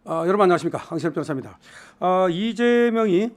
여러분 안녕하십니까, 황실업 변호사입니다. 이재명이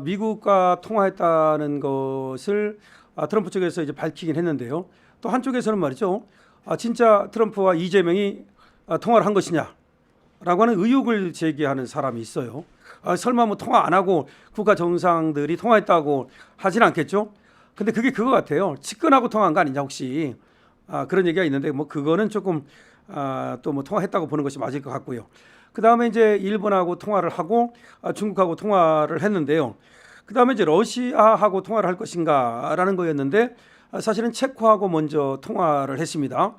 미국과 통화했다는 것을 트럼프 쪽에서 이제 밝히긴 했는데요. 또 한쪽에서는 말이죠, 진짜 트럼프와 이재명이 통화를 한 것이냐라고 하는 의혹을 제기하는 사람이 있어요. 설마 뭐 통화 안 하고 국가 정상들이 통화했다고 하진 않겠죠? 근데 그게 그거 같아요. 측근하고 통화한 거 아니냐 혹시, 그런 얘기가 있는데 뭐 그거는 조금 또 뭐 통화했다고 보는 것이 맞을 것 같고요. 그 다음에 이제 일본하고 통화를 하고 중국하고 통화를 했는데요. 그 다음에 이제 러시아하고 통화를 할 것인가라는 거였는데 사실은 체코하고 먼저 통화를 했습니다.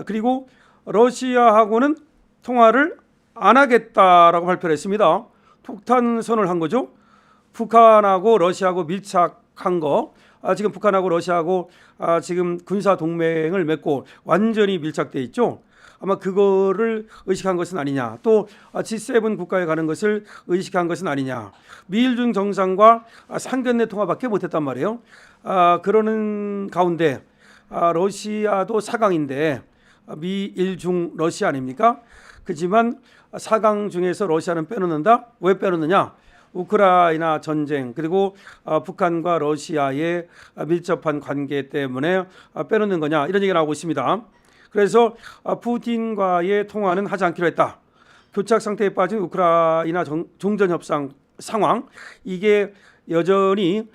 그리고 러시아하고는 통화를 안 하겠다라고 발표를 했습니다. 폭탄선언을 한 거죠. 북한하고 러시아하고 밀착한 거. 지금 북한하고 러시아하고 지금 군사 동맹을 맺고 완전히 밀착돼 있죠. 아마 그거를 의식한 것은 아니냐, 또 G7 국가에 가는 것을 의식한 것은 아니냐. 미일중 정상과 상견례 통화밖에 못했단 말이에요. 그러는 가운데 러시아도 4강인데 미일중 러시아 아닙니까? 그렇지만 4강 중에서 러시아는 빼놓는다. 왜 빼놓느냐? 우크라이나 전쟁 그리고 북한과 러시아의 밀접한 관계 때문에 빼놓는 거냐, 이런 얘기가 나오고 있습니다. 그래서 푸틴과의 통화는 하지 않기로 했다. 교착 상태에 빠진 우크라이나 종전 협상 상황, 이게 여전히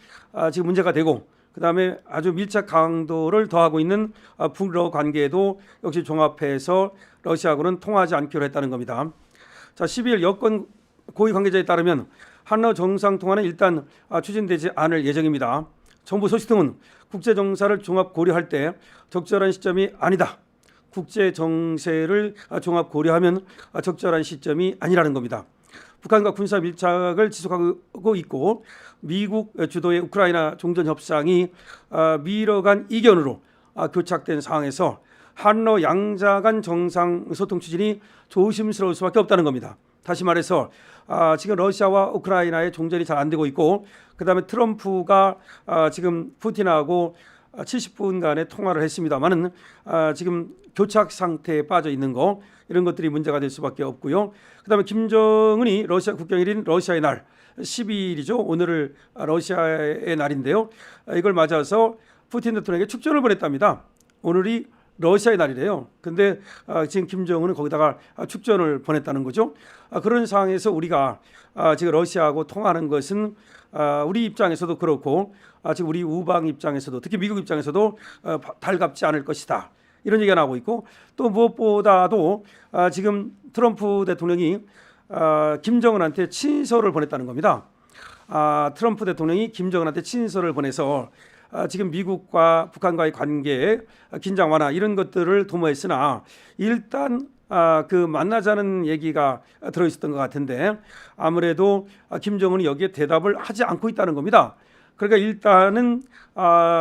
지금 문제가 되고, 그다음에 아주 밀착 강도를 더하고 있는 북러 관계도 역시 종합해서 러시아하고는 통화하지 않기로 했다는 겁니다. 자, 12일 여권 고위 관계자에 따르면 한러 정상 통화는 일단 추진되지 않을 예정입니다. 정부 소식 등은 국제 정사를 종합 고려할 때 적절한 시점이 아니다. 국제 정세를 종합 고려하면 적절한 시점이 아니라는 겁니다. 북한과 군사 밀착을 지속하고 있고 미국 주도의 우크라이나 종전 협상이 미뤄간 이견으로 교착된 상황에서 한러 양자 간 정상 소통 추진이 조심스러울 수밖에 없다는 겁니다. 다시 말해서 지금 러시아와 우크라이나의 종전이 잘 안 되고 있고, 그다음에 트럼프가 지금 푸틴하고 70분간의 통화를 했습니다만은 지금 교착 상태에 빠져 있는 거, 이런 것들이 문제가 될 수밖에 없고요. 그다음에 김정은이 러시아 국경일인 러시아의 날 12일이죠. 오늘을 러시아의 날인데요. 이걸 맞아서 푸틴 대통령에게 축전을 보냈답니다. 오늘이 러시아의 날이래요. 근데 지금 김정은은 거기다가 축전을 보냈다는 거죠. 그런 상황에서 우리가 지금 러시아하고 통화하는 것은 우리 입장에서도 그렇고 지금 우리 우방 입장에서도, 특히 미국 입장에서도 달갑지 않을 것이다, 이런 얘기가 나오고 있고, 또 무엇보다도 지금 트럼프 대통령이 김정은한테 친서를 보냈다는 겁니다. 트럼프 대통령이 김정은한테 친서를 보내서 지금 미국과 북한과의 관계 긴장 완화, 이런 것들을 도모했으나 일단 그 만나자는 얘기가 들어있었던 것 같은데 아무래도 김정은이 여기에 대답을 하지 않고 있다는 겁니다. 그러니까 일단은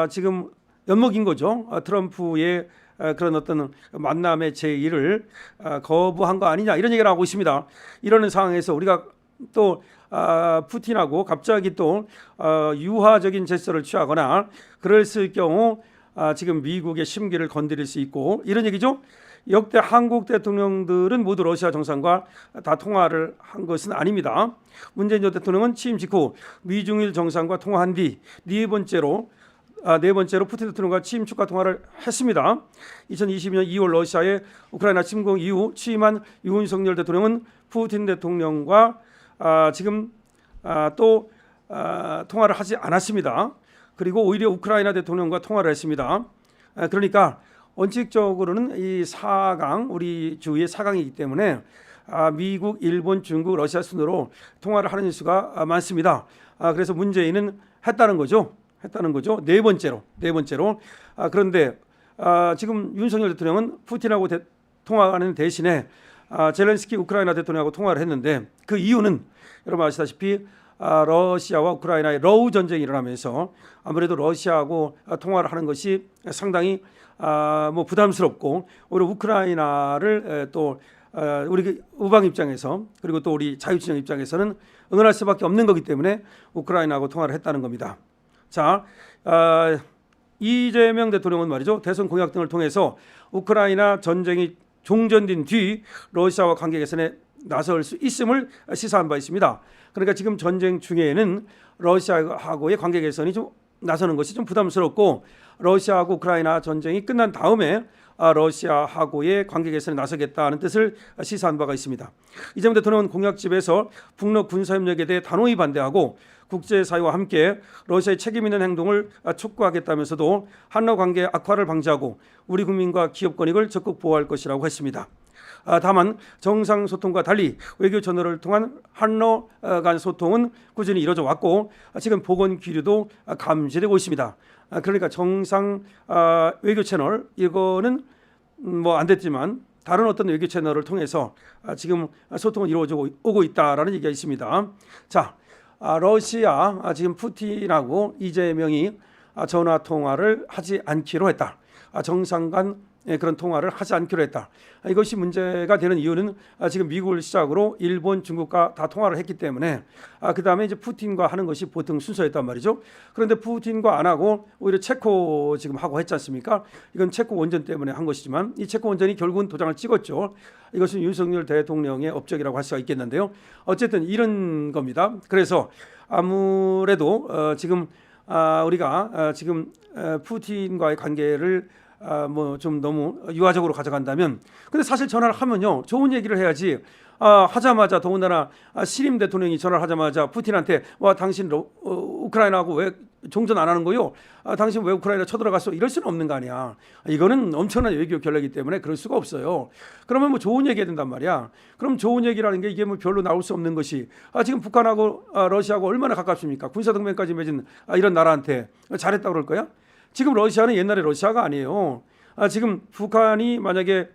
지금 엿먹인 거죠. 트럼프의 그런 어떤 만남의 제의를 거부한 거 아니냐, 이런 얘기를 하고 있습니다. 이러는 상황에서 우리가 또 푸틴하고 갑자기 또 유화적인 제스처를 취하거나 그랬을 경우 지금 미국의 심기를 건드릴 수 있고, 이런 얘기죠. 역대 한국 대통령들은 모두 러시아 정상과 다 통화를 한 것은 아닙니다. 문재인 전 대통령은 취임 직후 미중일 정상과 통화한 뒤 네 번째로 푸틴 대통령과 취임 축하 통화를 했습니다. 2022년 2월 러시아의 우크라이나 침공 이후 취임한 윤석열 대통령은 푸틴 대통령과 지금 또 통화를 하지 않았습니다. 그리고 오히려 우크라이나 대통령과 통화를 했습니다. 그러니까 원칙적으로는 이 4강, 우리 주위의 4강이기 때문에 미국, 일본, 중국, 러시아 순으로 통화를 하는 수가 많습니다. 그래서 문재인은 했다는 거죠. 네 번째로. 그런데 지금 윤석열 대통령은 푸틴하고 통화하는 대신에 젤렌스키 우크라이나 대통령하고 통화를 했는데, 그 이유는 여러분 아시다시피 러시아와 우크라이나의 러우 전쟁이 일어나면서 아무래도 러시아하고 통화를 하는 것이 상당히 뭐 부담스럽고, 오히려 우크라이나를 또 우리 우방 입장에서, 그리고 또 우리 자유진영 입장에서는 응원할 수밖에 없는 거기 때문에 우크라이나하고 통화를 했다는 겁니다. 자, 이재명 대통령은 말이죠, 대선 공약 등을 통해서 우크라이나 전쟁이 종전된 뒤 러시아와 관계 개선에 나설 수 있음을 시사한 바 있습니다. 그러니까 지금 전쟁 중에는 러시아하고의 관계 개선이 좀 나서는 것이 좀 부담스럽고, 러시아하고 우크라이나 전쟁이 끝난 다음에 러시아하고의 관계 개선에 나서겠다는 뜻을 시사한 바가 있습니다. 이재명 대통령은 공약집에서 북러 군사협력에 대해 단호히 반대하고 국제사회와 함께 러시아의 책임 있는 행동을 촉구하겠다면서도 한러 관계 악화를 방지하고 우리 국민과 기업 권익을 적극 보호할 것이라고 했습니다. 다만 정상소통과 달리 외교 채널을 통한 한러 간 소통은 꾸준히 이루어져 왔고 지금 보건 기류도 감지되고 있습니다. 그러니까 정상 외교 채널 이거는 뭐 안 됐지만 다른 어떤 외교 채널을 통해서 지금 소통은 이루어져 오고 있다라는 얘기가 있습니다. 자, 러시아 지금 푸틴하고 이재명이 전화 통화를 하지 않기로 했다. 정상 간 그런 통화를 하지 않기로 했다. 이것이 문제가 되는 이유는 지금 미국을 시작으로 일본, 중국과 다 통화를 했기 때문에 그 다음에 이제 푸틴과 하는 것이 보통 순서였단 말이죠. 그런데 푸틴과 안 하고 오히려 체코 지금 하고 했지 않습니까? 이건 체코 원전 때문에 한 것이지만 이 체코 원전이 결국은 도장을 찍었죠. 이것은 윤석열 대통령의 업적이라고 할 수가 있겠는데요. 어쨌든 이런 겁니다. 그래서 아무래도 지금 우리가 지금 푸틴과의 관계를 뭐 좀 너무 유화적으로 가져간다면, 근데 사실 전화를 하면요 좋은 얘기를 해야지. 하자마자 더군다나 신임 대통령이 전화를 하자마자 푸틴한테 와 당신 우크라이나하고 왜 종전 안 하는 거요? 당신 왜 우크라이나 쳐들어갔어? 이럴 수는 없는 거 아니야. 이거는 엄청난 외교 결례이기 때문에 그럴 수가 없어요. 그러면 뭐 좋은 얘기 해야 된단 말이야. 그럼 좋은 얘기라는 게 이게 뭐 별로 나올 수 없는 것이 지금 북한하고 러시아하고 얼마나 가깝습니까? 군사동맹까지 맺은 이런 나라한테 잘했다고 그럴 거야? 지금 러시아는 옛날에 러시아가 아니에요. 지금 북한이 만약에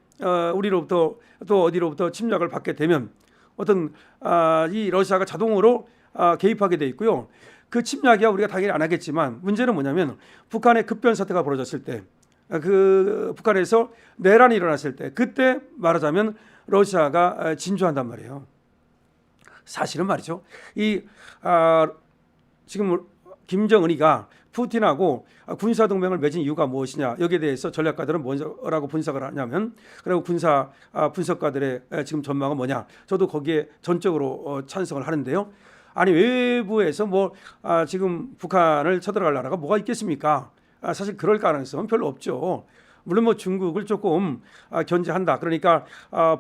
우리로부터 또 어디로부터 침략을 받게 되면 어떤 이 러시아가 자동으로 개입하게 돼 있고요. 그 침략이야 우리가 당연히 안 하겠지만 문제는 뭐냐면 북한의 급변 사태가 벌어졌을 때, 그 북한에서 내란이 일어났을 때, 그때 말하자면 러시아가 진주한단 말이에요. 사실은 말이죠. 이 지금 김정은이가 푸틴하고 군사동맹을 맺은 이유가 무엇이냐, 여기에 대해서 전략가들은 뭐라고 분석을 하냐면, 그리고 군사 분석가들의 지금 전망은 뭐냐, 저도 거기에 전적으로 찬성을 하는데요. 아니 외부에서 뭐 지금 북한을 쳐들어갈 나라가 뭐가 있겠습니까? 사실 그럴 가능성은 별로 없죠. 물론 뭐 중국을 조금 견제한다. 그러니까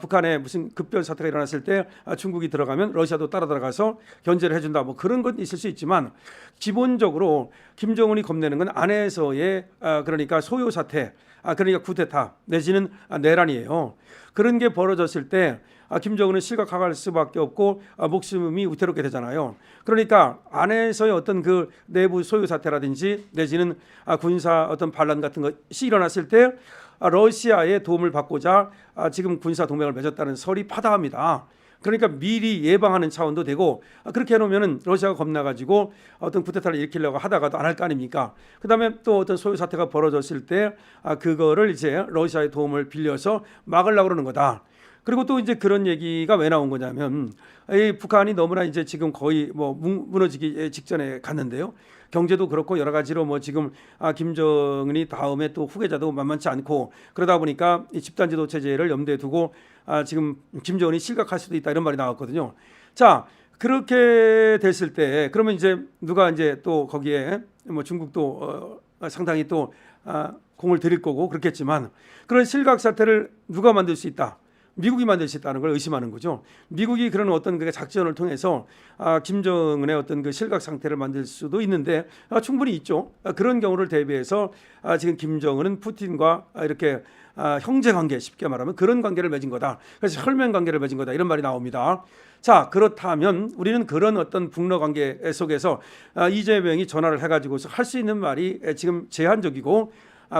북한에 무슨 급변 사태가 일어났을 때 중국이 들어가면 러시아도 따라 들어가서 견제를 해준다. 뭐 그런 건 있을 수 있지만 기본적으로 김정은이 겁내는 건 안에서의 그러니까 소요 사태, 그러니까 쿠데타 내지는 내란이에요. 그런 게 벌어졌을 때 김정은은 실각할 수밖에 없고 목숨이 위태롭게 되잖아요. 그러니까 안에서의 어떤 그 내부 소요 사태라든지 내지는 군사 어떤 반란 같은 것이 일어났을 때 러시아의 도움을 받고자 지금 군사 동맹을 맺었다는 설이 파다합니다. 그러니까 미리 예방하는 차원도 되고, 그렇게 해놓으면은 러시아가 겁나가지고 어떤 쿠데타를 일으키려고 하다가도 안 할 거 아닙니까? 그다음에 또 어떤 소요 사태가 벌어졌을 때 그거를 이제 러시아의 도움을 빌려서 막으려고 그러는 거다. 그리고 또 이제 그런 얘기가 왜 나온 거냐면, 이 북한이 너무나 이제 지금 거의 뭐 무너지기 직전에 갔는데요. 경제도 그렇고 여러 가지로 뭐 지금 김정은이 다음에 또 후계자도 만만치 않고, 그러다 보니까 이 집단 지도 체제를 염두에 두고 지금 김정은이 실각할 수도 있다, 이런 말이 나왔거든요. 자, 그렇게 됐을 때 그러면 이제 누가 이제 또 거기에 뭐 중국도 상당히 또 공을 들일 거고 그렇겠지만, 그런 실각 사태를 누가 만들 수 있다? 미국이 만들 수 있다는 걸 의심하는 거죠. 미국이 그런 어떤 그 작전을 통해서 김정은의 어떤 그 실각 상태를 만들 수도 있는데 충분히 있죠. 그런 경우를 대비해서 지금 김정은은 푸틴과 이렇게 형제 관계, 쉽게 말하면 그런 관계를 맺은 거다. 그래서 혈맹 관계를 맺은 거다, 이런 말이 나옵니다. 자, 그렇다면 우리는 그런 어떤 북러 관계 속에서 이재명이 전화를 해가지고서 할 수 있는 말이 지금 제한적이고,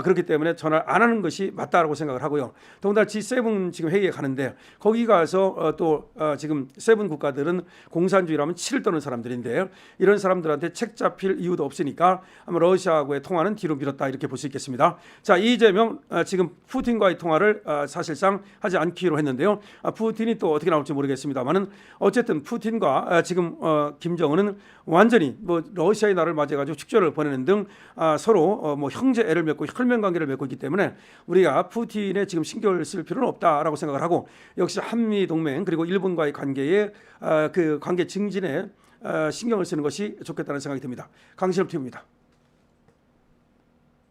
그렇기 때문에 전화를 안 하는 것이 맞다라고 생각을 하고요. 더군다나 G7 지금 회의에 가는데 거기 가서 또 지금 세븐 국가들은 공산주의라면 치를 떠는 사람들인데, 이런 사람들한테 책 잡힐 이유도 없으니까 아마 러시아하고의 통화는 뒤로 미뤘다, 이렇게 볼 수 있겠습니다. 자, 이재명 지금 푸틴과의 통화를 사실상 하지 않기로 했는데요. 푸틴이 또 어떻게 나올지 모르겠습니다만은 어쨌든 푸틴과 지금 김정은은 완전히 뭐 러시아의 날을 맞이해가지고 축전을 보내는 등 서로 뭐 형제 애를 맺고 혈맹 관계를 맺고 있기 때문에 우리가 푸틴에 지금 신경을 쓸 필요는 없다라고 생각을 하고, 역시 한미 동맹 그리고 일본과의 관계에 그 관계 증진에 신경을 쓰는 것이 좋겠다는 생각이 듭니다. 강신업 TV입니다.